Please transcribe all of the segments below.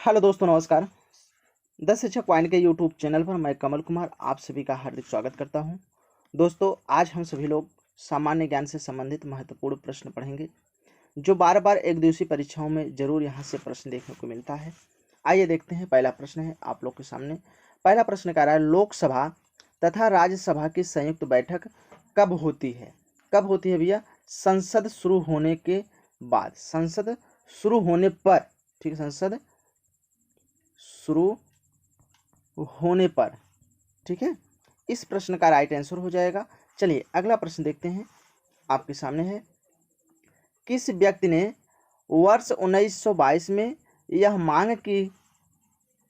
Hello दोस्तों, नमस्कार। 10 शिक्षक पॉइंट के यूट्यूब चैनल पर मैं कमल कुमार आप सभी का हार्दिक स्वागत करता हूं। दोस्तों, आज हम सभी लोग सामान्य ज्ञान से संबंधित महत्वपूर्ण प्रश्न पढ़ेंगे जो बार बार एक दिवसीय परीक्षाओं में जरूर यहां से प्रश्न देखने को मिलता है। आइए देखते हैं। पहला प्रश्न है आप लोग के सामने। पहला प्रश्न कह रहा है, लोकसभा तथा राज्यसभा की संयुक्त बैठक कब होती है? कब होती है भैया? संसद शुरू होने के बाद, संसद शुरू होने पर। ठीक है, संसद शुरू होने पर। ठीक है, इस प्रश्न का राइट आंसर हो जाएगा। चलिए अगला प्रश्न देखते हैं, आपके सामने है। किस व्यक्ति ने वर्ष 1922 में यह मांग की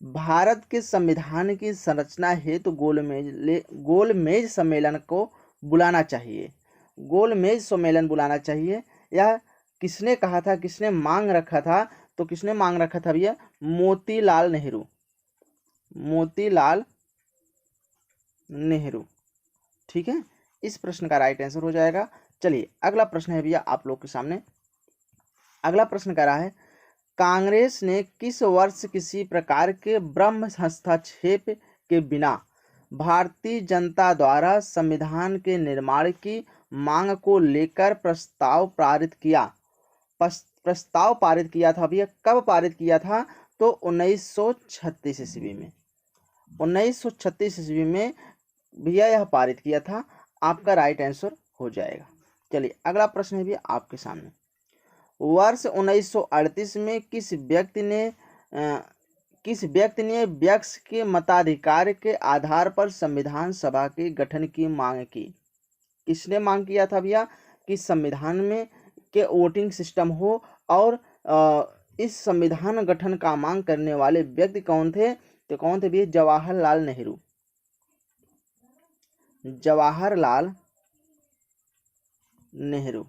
भारत के संविधान की संरचना हेतु गोलमेज सम्मेलन को बुलाना चाहिए? गोलमेज सम्मेलन बुलाना चाहिए। यह किसने कहा था, किसने मांग रखा था? तो किसने मांग रखा था भैया? मोतीलाल नेहरू। मोतीलाल नेहरू। ठीक है, इस प्रश्न का राइट आंसर हो जाएगा। चलिए अगला प्रश्न है भैया आप लोग के सामने। अगला प्रश्न कह रहा है, कांग्रेस ने किस वर्ष किसी प्रकार के ब्रह्म हस्तक्षेप के बिना भारतीय जनता द्वारा संविधान के निर्माण की मांग को लेकर प्रस्ताव पारित किया? प्रस्ताव पारित किया था भैया, कब पारित किया था? तो 1936 ईस्वी में। 1936 ईस्वी में भैया यह पारित किया था। आपका राइट आंसर हो जाएगा। चलिए अगला प्रश्न है भैया आपके सामने। वर्ष 1938 में किस व्यक्ति ने व्यक्ति के मताधिकार के आधार पर संविधान सभा के गठन की मांग की? किसने मांग किया था भैया कि संविधान में के वोटिंग सिस्टम हो और इस संविधान गठन का मांग करने वाले व्यक्ति कौन थे? तो कौन थे भैया? जवाहरलाल नेहरू। जवाहरलाल नेहरू।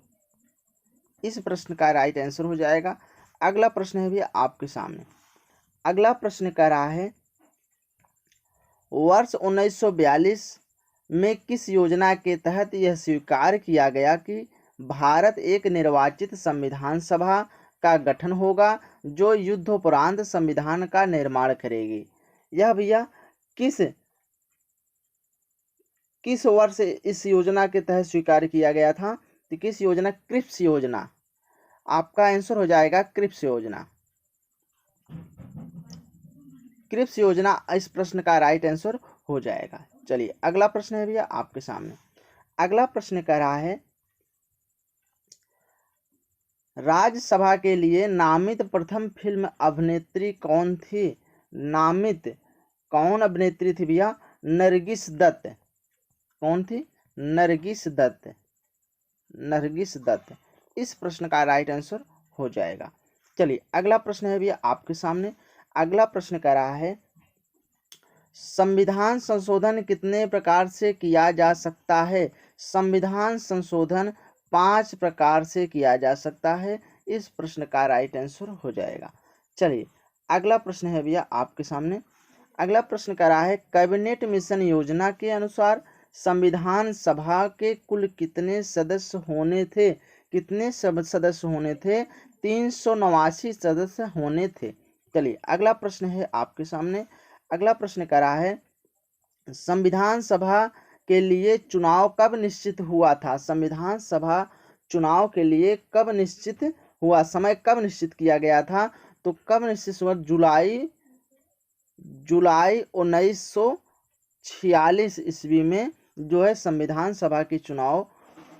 इस प्रश्न का राइट आंसर हो जाएगा। अगला प्रश्न है भैया आपके सामने। अगला प्रश्न कह रहा है, वर्ष 1942 में किस योजना के तहत यह स्वीकार किया गया कि भारत एक निर्वाचित संविधान सभा का गठन होगा जो युद्धोपरांत संविधान का निर्माण करेगी? यह भैया किस वर्ष इस योजना के तहत स्वीकार किया गया था? तो किस योजना? क्रिप्स योजना। आपका आंसर हो जाएगा क्रिप्स योजना। क्रिप्स योजना इस प्रश्न का राइट आंसर हो जाएगा। चलिए अगला प्रश्न है भैया आपके सामने। अगला प्रश्न कह रहा है, राज्यसभा के लिए नामित प्रथम फिल्म अभिनेत्री कौन थी? नामित कौन अभिनेत्री थी भैया? नरगिस दत्त। कौन थी? नरगिस दत्त। नरगिस दत्त। इस प्रश्न का राइट आंसर हो जाएगा। चलिए अगला प्रश्न है भैया आपके सामने। अगला प्रश्न कह रहा है, संविधान संशोधन कितने प्रकार से किया जा सकता है? संविधान संशोधन 5 प्रकार से किया जा सकता है। इस प्रश्न का राइट आंसर हो जाएगा। चलिए अगला प्रश्न है भैया आपके सामने। अगला प्रश्न कह रहा है, कैबिनेट मिशन योजना के अनुसार संविधान सभा के कुल कितने सदस्य होने थे? कितने सदस्य होने थे? 389 सदस्य होने थे। चलिए अगला प्रश्न है आपके सामने। अगला प्रश्न कह रहा है, संविधान सभा के लिए चुनाव कब निश्चित हुआ था? संविधान सभा चुनाव के लिए कब निश्चित हुआ? समय कब निश्चित किया गया था? तो कब निश्चित हुआ? जुलाई 1946 ईस्वी में जो है संविधान सभा के चुनाव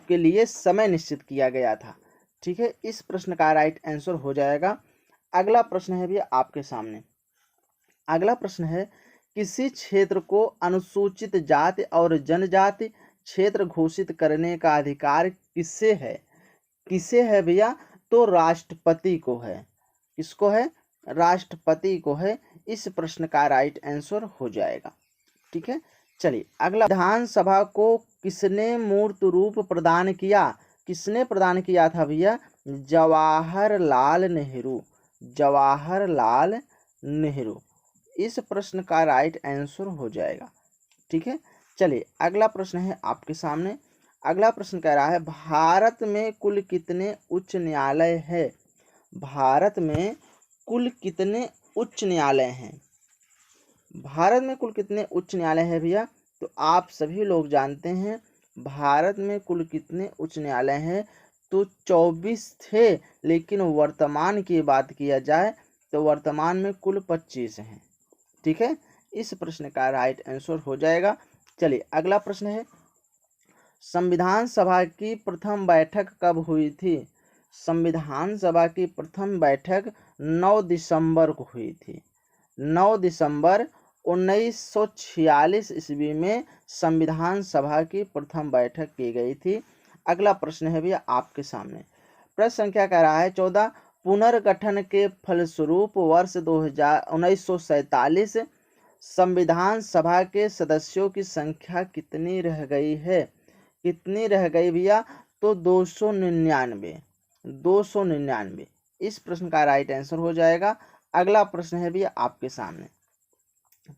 के लिए समय निश्चित किया गया था। ठीक है, इस प्रश्न का राइट आंसर हो जाएगा। अगला प्रश्न है भी आपके सामने। अगला प्रश्न है, किसी क्षेत्र को अनुसूचित जाति और जनजाति क्षेत्र घोषित करने का अधिकार किससे है? किसे है भैया? तो राष्ट्रपति को है। किसको है? राष्ट्रपति को है। इस प्रश्न का राइट आंसर हो जाएगा। ठीक है, चलिए अगला, विधानसभा को किसने मूर्त रूप प्रदान किया? किसने प्रदान किया था भैया? जवाहरलाल नेहरू। जवाहरलाल नेहरू। इस प्रश्न का राइट आंसर हो जाएगा। ठीक है, चलिए अगला प्रश्न है आपके सामने। अगला प्रश्न कह रहा है, भारत में कुल कितने उच्च न्यायालय है? भारत में कुल कितने उच्च न्यायालय हैं? भारत में कुल कितने उच्च न्यायालय हैं भैया? तो आप सभी लोग जानते हैं भारत में कुल कितने उच्च न्यायालय हैं, तो 24 थे, लेकिन वर्तमान की बात किया जाए तो वर्तमान में कुल 25 हैं। ठीक है, इस प्रश्न का राइट आंसर हो जाएगा। चलिए अगला प्रश्न है, संविधान सभा की प्रथम बैठक कब हुई थी? संविधान सभा की प्रथम बैठक 9 दिसंबर को हुई थी। 9 दिसंबर 1946 ईस्वी में संविधान सभा की प्रथम बैठक की गई थी। अगला प्रश्न है भैया आपके सामने, प्रश्न संख्या कह रहा है 14, पुनर्गठन के फलस्वरूप वर्ष 1947 संविधान सभा के सदस्यों की संख्या कितनी रह गई है? कितनी रह गई भैया? तो 299। 299 इस प्रश्न का राइट आंसर हो जाएगा। अगला प्रश्न है भैया आपके सामने,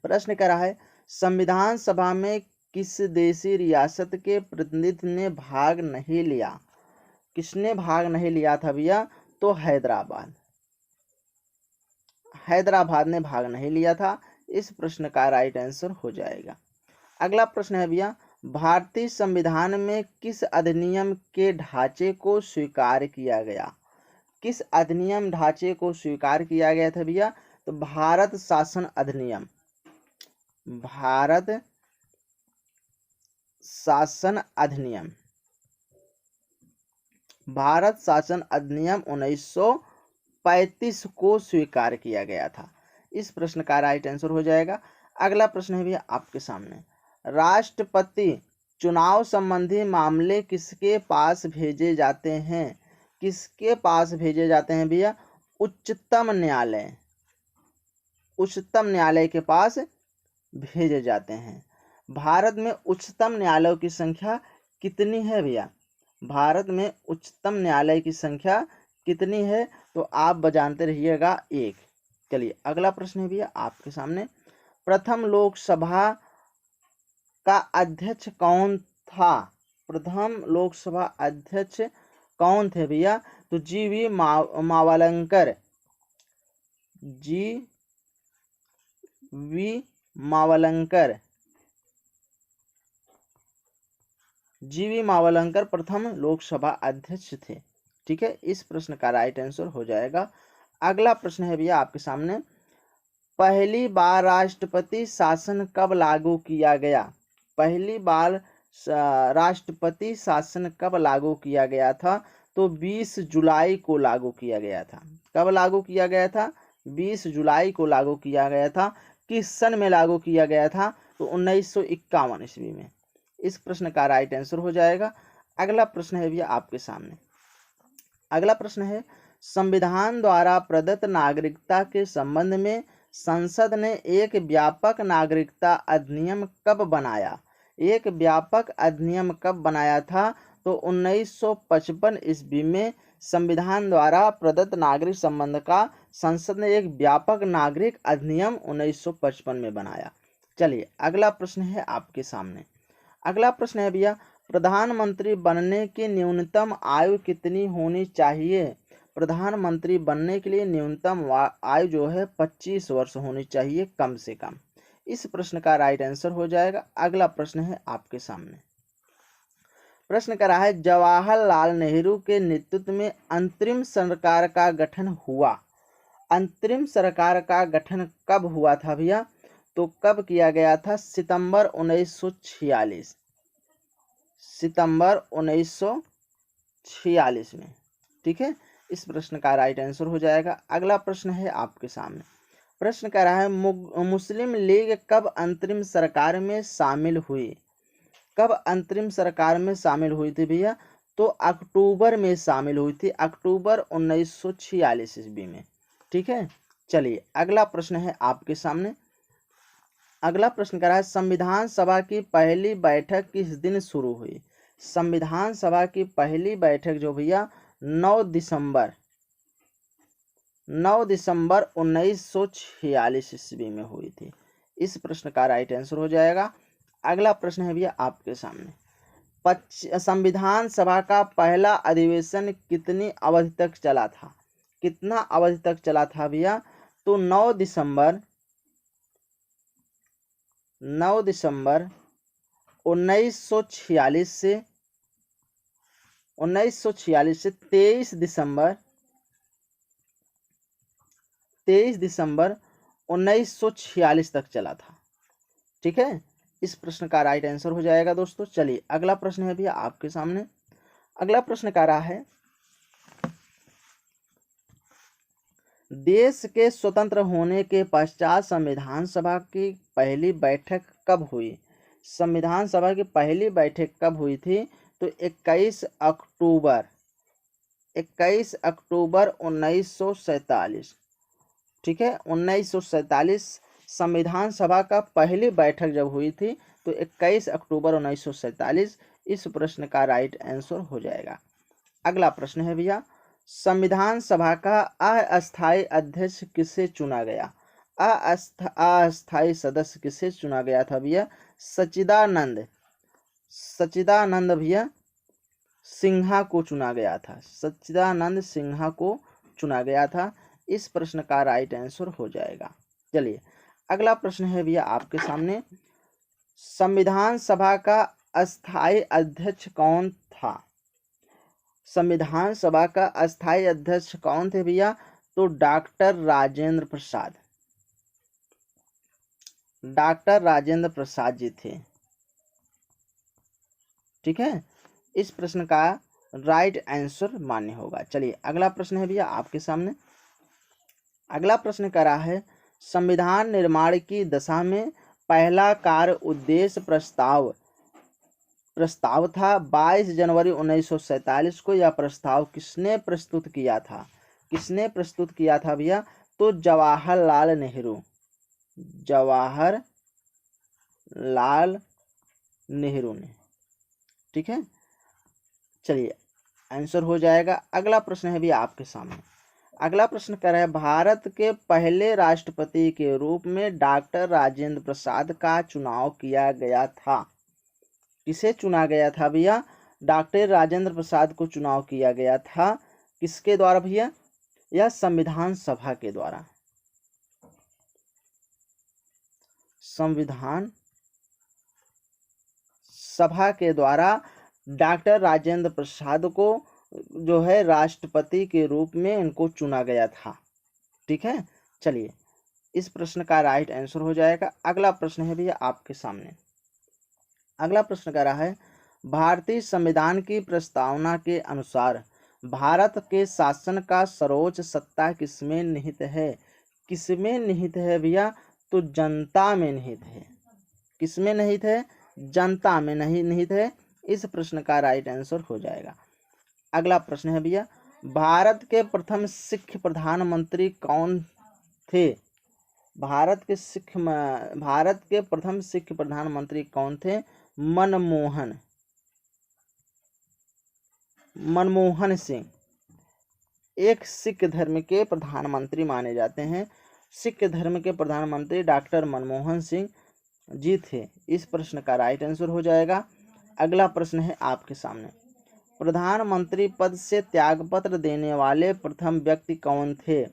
प्रश्न कर रहा है संविधान सभा में किस देशी रियासत के प्रतिनिधि ने भाग नहीं लिया? किसने भाग नहीं लिया था भैया? तो हैदराबाद। हैदराबाद ने भाग नहीं लिया था। इस प्रश्न का राइट आंसर हो जाएगा। अगला प्रश्न है भैया, भारतीय संविधान में किस अधिनियम के ढांचे को स्वीकार किया गया? किस अधिनियम ढांचे को स्वीकार किया गया था भैया? तो भारत शासन अधिनियम। भारत शासन अधिनियम। भारत शासन अधिनियम 1935 को स्वीकार किया गया था। इस प्रश्न का राइट आंसर हो जाएगा। अगला प्रश्न है भैया आपके सामने, राष्ट्रपति चुनाव संबंधी मामले किसके पास भेजे जाते हैं? किसके पास भेजे जाते हैं भैया? उच्चतम न्यायालय। उच्चतम न्यायालय के पास भेजे जाते हैं। भारत में उच्चतम न्यायालयों की संख्या कितनी है भैया? भारत में उच्चतम न्यायालय की संख्या कितनी है? तो आप जानते रहिएगा, 1। चलिए अगला प्रश्न है भैया आपके सामने, प्रथम लोकसभा का अध्यक्ष कौन था? प्रथम लोकसभा अध्यक्ष कौन थे भैया? तो G.V.. Mavalankar. G.V.. Mavalankar. G.V.. Mavalankar प्रथम लोकसभा अध्यक्ष थे। ठीक है, इस प्रश्न का राइट आंसर हो जाएगा। अगला प्रश्न है भैया आपके सामने, पहली बार राष्ट्रपति शासन कब लागू किया गया? पहली बार राष्ट्रपति शासन कब लागू किया गया था? तो 20 जुलाई को लागू किया गया था। कब लागू किया गया था? 20 जुलाई को लागू किया गया था। किस सन में लागू किया गया था? तो 1951 ईस्वी में। इस प्रश्न का राइट आंसर हो जाएगा। अगला प्रश्न है भैया आपके सामने, अगला प्रश्न है, संविधान द्वारा प्रदत्त नागरिकता के संबंध में संसद ने एक व्यापक नागरिकता अधिनियम कब बनाया? एक व्यापक अधिनियम कब बनाया था? तो 1955 ईस्वी में संविधान द्वारा प्रदत्त नागरिक संबंध का संसद ने एक व्यापक नागरिक अधिनियम 1955 में बनाया। चलिए अगला प्रश्न है आपके सामने, अगला प्रश्न है भैया, प्रधानमंत्री बनने की न्यूनतम आयु कितनी होनी चाहिए? प्रधानमंत्री बनने के लिए न्यूनतम आयु जो है 25 वर्ष होनी चाहिए कम से कम। इस प्रश्न का राइट आंसर हो जाएगा। अगला प्रश्न है आपके सामने, प्रश्न कर रहा है, जवाहरलाल नेहरू के नेतृत्व में अंतरिम सरकार का गठन हुआ। अंतरिम सरकार का गठन कब हुआ था भैया? तो कब किया गया था? सितंबर 1946। सितंबर 1946 में। ठीक है, इस प्रश्न का राइट आंसर हो जाएगा। अगला प्रश्न है आपके सामने, प्रश्न कह रहा है, मुस्लिम लीग कब अंतरिम सरकार में शामिल हुई? कब अंतरिम सरकार में शामिल हुई थी भैया? तो अक्टूबर में शामिल हुई थी, अक्टूबर 1946 ईस्वी में। ठीक है, चलिए अगला प्रश्न है आपके सामने, अगला प्रश्न कह रहा है, संविधान सभा की पहली बैठक किस दिन शुरू हुई? संविधान सभा की पहली बैठक जो भैया 9 दिसंबर 1946 ईस्वी में हुई थी। इस प्रश्न का राइट आंसर हो जाएगा। अगला प्रश्न है भैया आपके सामने, संविधान सभा का पहला अधिवेशन कितनी अवधि तक चला था? कितना अवधि तक चला था भैया? तो 9 दिसंबर 1946 से 23 दिसंबर 1946 तक चला था। ठीक है, इस प्रश्न का राइट आंसर हो जाएगा दोस्तों। चलिए अगला प्रश्न है भैया आपके सामने। अगला प्रश्न कह रहा है, देश के स्वतंत्र होने के पश्चात संविधान सभा की पहली बैठक कब हुई? संविधान सभा की पहली बैठक कब हुई थी? तो 21 अक्टूबर 1947। ठीक है, 1947 संविधान सभा का पहली बैठक जब हुई थी तो 21 अक्टूबर 1947 इस प्रश्न का राइट आंसर हो जाएगा। अगला प्रश्न है भैया, संविधान सभा का अस्थायी अध्यक्ष किसे चुना गया? अस्थायी सदस्य किसे चुना गया था भैया? सच्चिदानंद भैया सिन्हा को चुना गया था। सच्चिदानंद सिन्हा को चुना गया था। इस प्रश्न का राइट आंसर हो जाएगा। चलिए अगला प्रश्न है भैया आपके सामने, संविधान सभा का अस्थायी अध्यक्ष कौन था? संविधान सभा का अस्थायी अध्यक्ष कौन थे भैया? तो डॉक्टर राजेंद्र प्रसाद जी थे। ठीक है, इस प्रश्न का राइट आंसर मान्य होगा। चलिए अगला प्रश्न है भैया आपके सामने। अगला प्रश्न कह रहा है, संविधान निर्माण की दशा में पहला कार्य उद्देश्य प्रस्ताव था 22 जनवरी 1947 को। यह प्रस्ताव किसने प्रस्तुत किया था? भैया? तो जवाहरलाल नेहरू ने। ठीक है, चलिए आंसर हो जाएगा। अगला प्रश्न है भी आपके सामने। अगला प्रश्न कर रहा है, भारत के पहले राष्ट्रपति के रूप में डॉक्टर राजेंद्र प्रसाद का चुनाव किया गया था। किसे चुना गया था भैया? डॉक्टर राजेंद्र प्रसाद को चुनाव किया गया था। किसके द्वारा भैया? यह संविधान सभा के द्वारा। संविधान सभा के द्वारा डॉक्टर राजेंद्र प्रसाद को जो है राष्ट्रपति के रूप में इनको चुना गया था। ठीक है, चलिए इस प्रश्न का राइट आंसर हो जाएगा। अगला प्रश्न है भैया आपके सामने। अगला प्रश्न कह रहा है, भारतीय संविधान की प्रस्तावना के अनुसार भारत के शासन का सर्वोच्च सत्ता किसमें निहित है? किसमें निहित है भैया? तो जनता में निहित है। किसमें निहित है? जनता में नहीं निहित है। इस प्रश्न का राइट आंसर हो जाएगा। अगला प्रश्न है भैया, भारत के प्रथम सिख प्रधानमंत्री कौन थे? भारत के प्रथम सिख प्रधानमंत्री कौन थे? मनमोहन सिंह एक सिख धर्म के प्रधानमंत्री माने जाते हैं। सिख धर्म के प्रधानमंत्री डॉक्टर मनमोहन सिंह जी थे। इस प्रश्न का राइट आंसर हो जाएगा। अगला प्रश्न है आपके सामने, प्रधानमंत्री पद से त्यागपत्र देने वाले प्रथम व्यक्ति कौन थे?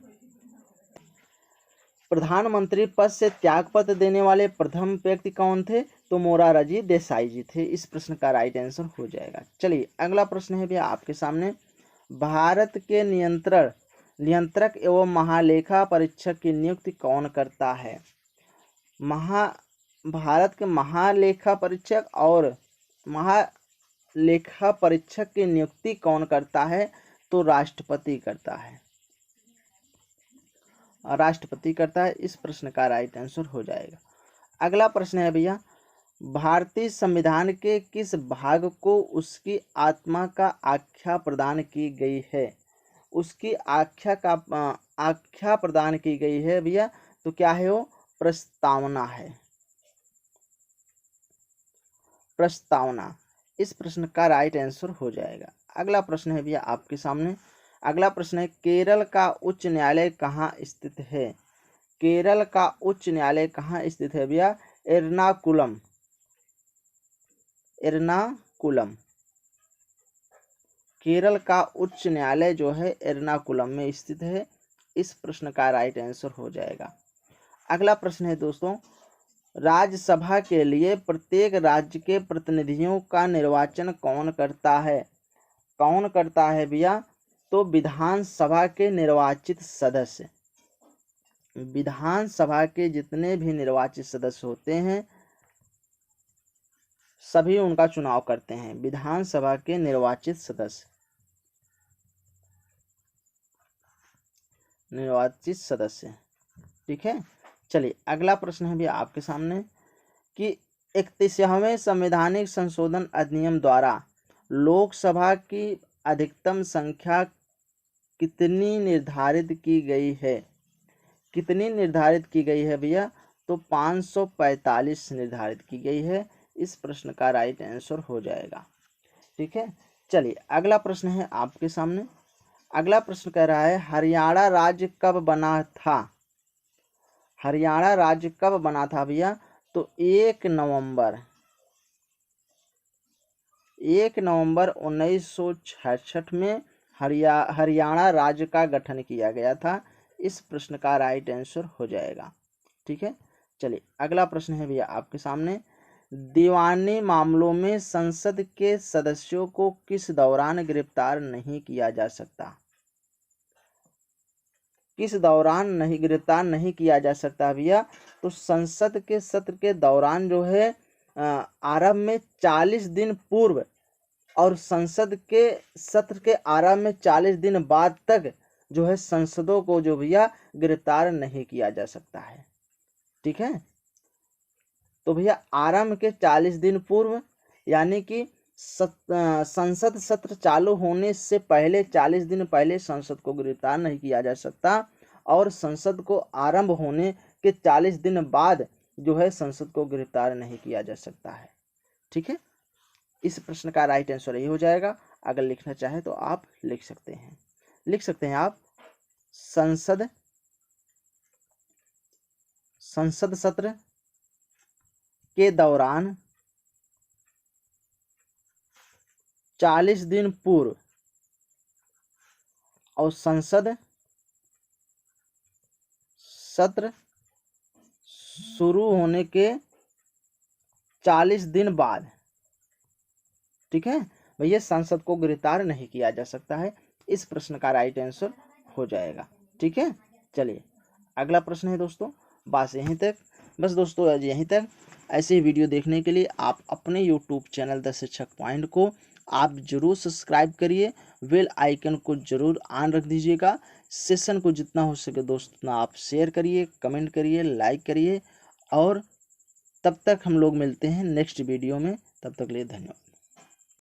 प्रधानमंत्री पद से त्यागपत्र देने वाले प्रथम व्यक्ति कौन थे? तो मोरारजी देसाई जी थे। इस प्रश्न का राइट आंसर हो जाएगा। चलिए अगला प्रश्न है भैया आपके सामने, भारत के नियंत्रक एवं महालेखा परीक्षक की नियुक्ति कौन करता है? भारत के महालेखा परीक्षक और महालेखा परीक्षक की नियुक्ति कौन करता है? तो राष्ट्रपति करता है। इस प्रश्न का राइट आंसर हो जाएगा। अगला प्रश्न है भैया, भारतीय संविधान के किस भाग को उसकी आत्मा का आख्या प्रदान की गई है? उसकी आख्या प्रदान की गई है भैया। तो क्या है वो? प्रस्तावना है। इस प्रश्न का राइट आंसर हो जाएगा। अगला प्रश्न है भैया आपके सामने। अगला प्रश्न है, केरल का उच्च न्यायालय कहाँ स्थित है? केरल का उच्च न्यायालय कहाँ स्थित है भैया? एर्नाकुलम। केरल का उच्च न्यायालय जो है एर्नाकुलम में स्थित है। इस प्रश्न का राइट आंसर हो जाएगा। अगला प्रश्न है दोस्तों, राज्यसभा के लिए प्रत्येक राज्य के प्रतिनिधियों का निर्वाचन कौन करता है? कौन करता है भैया? तो विधानसभा के निर्वाचित सदस्य। विधानसभा के जितने भी निर्वाचित सदस्य होते हैं सभी उनका चुनाव करते हैं। विधानसभा के निर्वाचित सदस्य, ठीक है। चलिए अगला प्रश्न है भी आपके सामने कि 31वें संवैधानिक संशोधन अधिनियम द्वारा लोकसभा की अधिकतम संख्या कितनी निर्धारित की गई है? कितनी निर्धारित की गई है भैया? तो 545 निर्धारित की गई है। इस प्रश्न का राइट आंसर हो जाएगा। ठीक है। चलिए अगला प्रश्न है आपके सामने। अगला प्रश्न कह रहा है, हरियाणा राज्य कब बना था? हरियाणा राज्य कब बना था भैया? तो 1 नवंबर 1966 में हरियाणा राज्य का गठन किया गया था। इस प्रश्न का राइट आंसर हो जाएगा। ठीक है। चलिए अगला प्रश्न है भैया आपके सामने, दीवानी मामलों में संसद के सदस्यों को किस दौरान गिरफ्तार नहीं किया जा सकता? किस दौरान गिरफ्तार नहीं किया जा सकता भैया? तो संसद के सत्र के दौरान जो है आरंभ में 40 दिन पूर्व और संसद के सत्र के आरंभ में 40 दिन बाद तक जो है संसदों को जो भैया गिरफ्तार नहीं किया जा सकता है। ठीक है। तो भैया आरंभ के 40 दिन पूर्व यानी कि संसद सत्र चालू होने से पहले 40 दिन पहले संसद को गिरफ्तार नहीं किया जा सकता और संसद को आरंभ होने के 40 दिन बाद जो है संसद को गिरफ्तार नहीं किया जा सकता है। ठीक है। इस प्रश्न का राइट आंसर यही हो जाएगा। अगर लिखना चाहे तो आप लिख सकते हैं आप, संसद सत्र के दौरान 40 दिन पूर्व और संसद सत्र शुरू होने के 40 दिन बाद, ठीक है भैया, संसद को गिरफ्तार नहीं किया जा सकता है। इस प्रश्न का राइट आंसर हो जाएगा। ठीक है। चलिए अगला प्रश्न है दोस्तों, बस यहीं तक। बस दोस्तों आज यहीं तक। ऐसे वीडियो देखने के लिए आप अपने यूट्यूब चैनल द शिक्षक पॉइंट को आप जरूर सब्सक्राइब करिए, बेल आइकन को जरूर ऑन रख दीजिएगा। सेशन को जितना हो सके दोस्तों आप शेयर करिए, कमेंट करिए, लाइक करिए और तब तक हम लोग मिलते हैं नेक्स्ट वीडियो में। तब तक के लिए धन्यवाद।